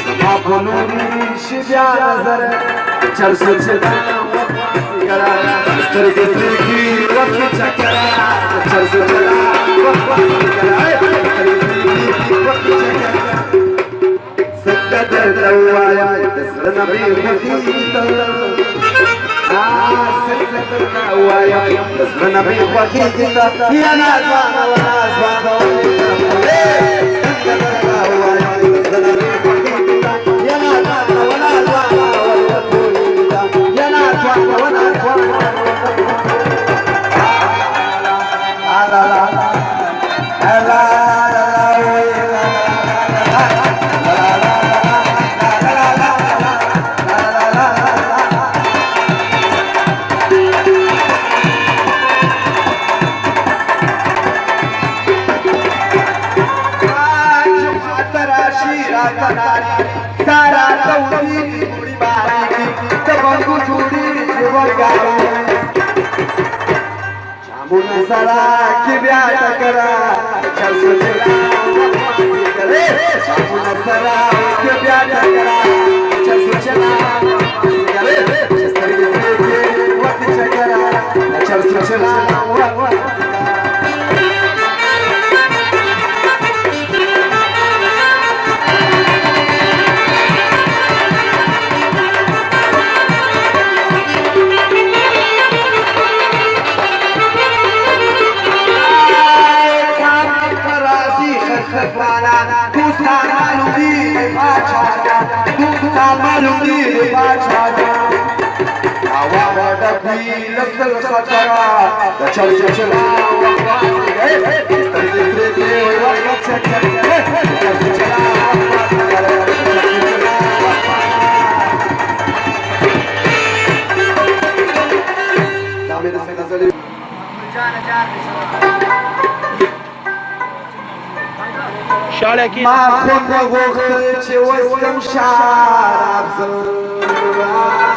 زما شي بیا نظر چرسو چلا سترګې سترګې وخت چکرا چرسو چلا وخت چکرا وخت چکرا سکت دوایا دسر نبی وحید سکت دوایا دسر نبی وحید یا نازوان و نازوان سکت دوایا دسر نبی सारा तौली बुढ़ी बारी तबंगु चूड़ी जीवगारी जामुन सारा की ब्याह टकरा चल सोचला करे जामुन सारा की ब्याह टकरा चल सोचला करे वक्त चकरा चल सोचला ما خود غوخت چه وستم شراب زن